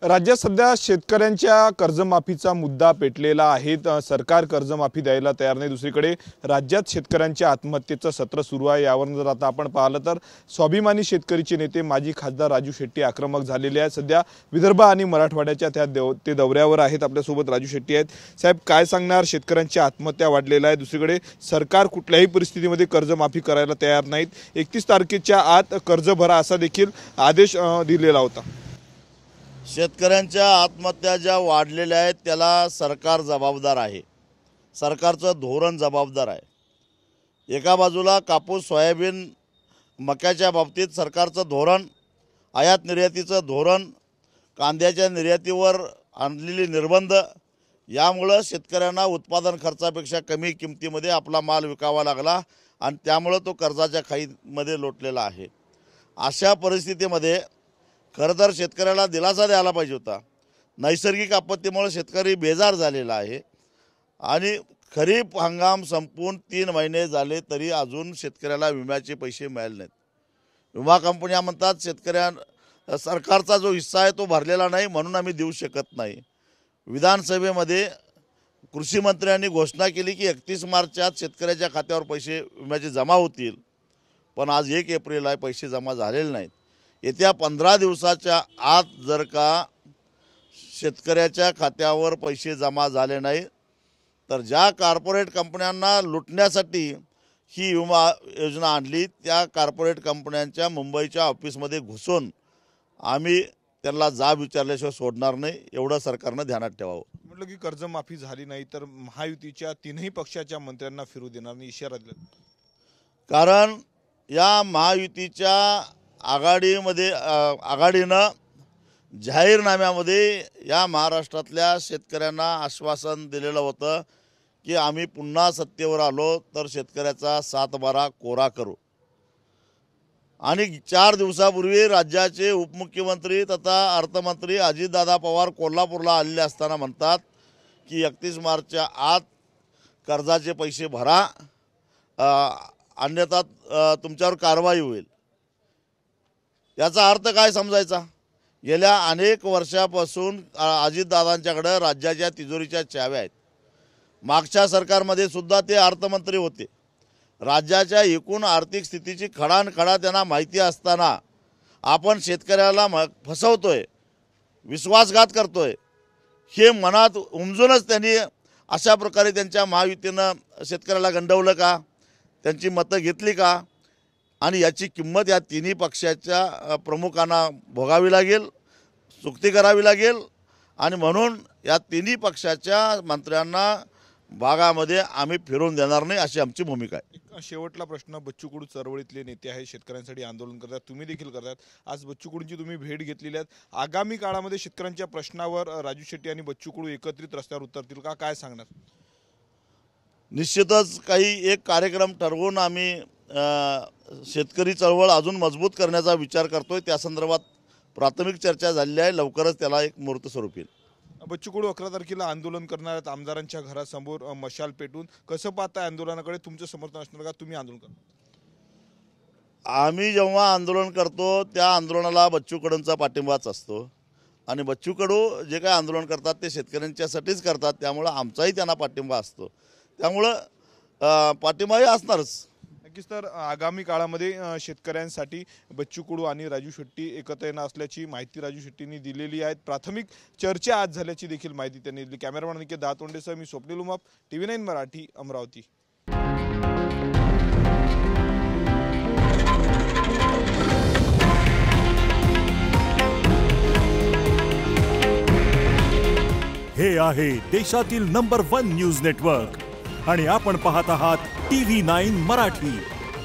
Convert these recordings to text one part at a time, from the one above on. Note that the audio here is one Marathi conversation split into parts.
राज्यात सध्या शेतकऱ्यांच्या कर्जमाफीचा मुद्दा पेटलेला आहे। सरकार कर्जमाफी द्यायला तयार नाही। दुसरीकडे राज्यात शेतकऱ्यांच्या आत्महत्येचं सत्र सुरू आहे। यावरून जर आता आपण पाहिलं तर स्वाभिमानी शेतकरीचे नेते माजी खासदार राजू शेट्टी आक्रमक झालेले आहेत। सध्या विदर्भ आणि मराठवाड्याच्या ते दौऱ्यावर आहेत। आपल्या सोबत राजू शेट्टी आहेत। साहेब, काय सांगणार? शेतकऱ्यांच्या आत्महत्या वाढलेल्या आहे। दुसरीकडे सरकार कुठल्याही परिस्थितीमध्ये कर्जमाफी करायला तयार नाहीत। 31 तारखेच्या आत कर्ज भरा असा देखील आदेश दिलेला होता। शेतकऱ्यांच्या आत्महत्या ज्या वाढलेल्या आहेत त्याला सरकार जबाबदार आहे। सरकारचं धोरण जबाबदार आहे। एका बाजूला कापूस, सोयाबीन, मक्याच्या बाबतीत सरकारचं धोरण, आयात निर्यातीचं धोरण, कांद्याच्या निर्यातीवर आणलेली निर्बंध यामुळं शेतकऱ्यांना उत्पादन खर्चापेक्षा कमी किमतीमध्ये आपला माल विकावा लागला आणि त्यामुळं तो कर्जाच्या खाईमध्ये लोटलेला आहे। अशा परिस्थितीमध्ये खरं तर शेतकऱ्याला दिलासा द्यायला पाहिजे होता। नैसर्गिक आपत्तीमुळे शेतकरी बेजार झालेला आहे आणि खरीप हंगाम संपून 3 महिने झाले तरी अजून शेतकऱ्याला विम्याचे पैसे मिळाले नाहीत। विमा कंपन्या म्हणतात सरकारचा जो हिस्सा आहे तो भरलेला नाही म्हणून आम्ही देऊ शकत नाही। विधानसभेमध्ये कृषी मंत्र्यांनी घोषणा केली की 31 मार्चच्या शेतकऱ्याच्या खात्यावर पैसे विम्याचे जमा होतील, पण आज 1 एप्रिल आहे, पैसे जमा झालेले नाहीत। येत्या 15 दिवसाच्या आत जर का शेतकऱ्याच्या खात्यावर पैसे जमा झाले नाही तर ज्या कॉर्पोरेट कंपन्यांना लुटण्यासाठी ही विमा योजना आणली त्या कॉर्पोरेट कंपन्यांच्या मुंबईच्या ऑफिसमध्ये घुसून आम्ही त्यांना जाब विचारल्याशिवाय सोडणार नाही, एवढं सरकारनं ध्यानात ठेवावं। म्हटलं की कर्जमाफी झाली नाही तर महायुतीच्या 3ही पक्षाच्या मंत्र्यांना फिरू देणार नाही इशारा दिला। कारण या महायुतीच्या आघाडीनं जाहीरनाम्यामध्ये या महाराष्ट्रातल्या शेतकऱ्यांना आश्वासन दिलेलं होतं की आम्ही पुन्हा सत्तेवर आलो तर शेतकऱ्याचा 7/12 कोरा करू। आणि 4 दिवसापूर्वी राज्याचे उपमुख्यमंत्री तथा अर्थमंत्री अजितदादा पवार कोल्हापूरला आलेले असताना म्हणतात की 31 मार्चच्या आत कर्जाचे पैसे भरा, अन्यथा तुमच्यावर कारवाई होईल। याचा अर्थ काय समजायचा? गेल्या अनेक वर्षापासून अजितदादांच्याकडे राज्याच्या तिजोरीच्या चाव्या आहेत। मागच्या सरकारमध्ये सुद्धा ते अर्थमंत्री होते। राज्याच्या एकूण आर्थिक स्थितीची खडानखडा त्यांना माहिती असताना आपण शेतकऱ्याला फसवतोय, विश्वासघात करतोय हे मनात उमजूनच त्यांनी अशा प्रकारे त्यांच्या महायुतीनं शेतकऱ्याला गंडवलं का? त्यांची मतं घेतली का? आणि याची किंमत या 3ही पक्षाच्या प्रमुखांना भोगावी लागेल, चुकती करावी लागेल। आणि म्हणून या 3ही पक्षाच्या मंत्र्यांना भागामध्ये आम्ही फिरून देणार नाही अशी आमची भूमिका आहे। शेवटला प्रश्न, बच्चू कडू चळवळीतले नेते आहे, शेतकऱ्यांसाठी आंदोलन करतात, तुम्ही देखील करतात। आज बच्चू कडूंची तुम्ही भेट घेतलेली आहे। आगामी काळामध्ये शेतकऱ्यांच्या प्रश्नावर राजू शेट्टी आणि बच्चू कडू एकत्रित रस्त्यावर उतरतील का? काय सांगणार? निश्चितच काही एक कार्यक्रम ठरवून आम्ही शेतकरी चळवळ अजून मजबूत करण्याचा विचार करतोय। त्या संदर्भात प्राथमिक चर्चा झालेली आहे, लवकरच त्याला एक मूर्त स्वरूप येईल। बच्चू कडू 11 तारखेला आंदोलन करणार आहेत आमदारांच्या घरासमोर मशाल पेटून। कसं पाहताय आंदोलनाकडे? तुमचं समर्थन असणार का? तुम्ही आंदोलन करता? आम्ही जेव्हा आंदोलन करतो त्या आंदोलनाला बच्चू कडूंचा पाठिंबाच असतो आणि बच्चू कडू जे काही आंदोलन करतात ते शेतकऱ्यांच्यासाठीच करतात, त्यामुळं आमचाही त्यांना पाठिंबा असतो, त्यामुळं पाठिंबाही असणारच। नक्कीच। तर आगामी काळामध्ये शेतकऱ्यांसाठी बच्चू कडू आणि राजू शेट्टी एकत्र येणार असल्याची माहिती राजू शेट्टींनी दिलेली आहे। प्राथमिक चर्चा आज झाल्याची देखील माहिती त्यांनी दिली। कॅमेरामॅन निकेत दातोंडेसह मी स्वप्नील उमाप, TV9 मराठी, अमरावती। हे आहे देशातील नंबर 1 न्यूज नेटवर्क आणि आपण पाहत आहात TV9 मराठी।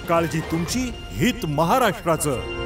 काळजी तुमची, हित महाराष्ट्राचं।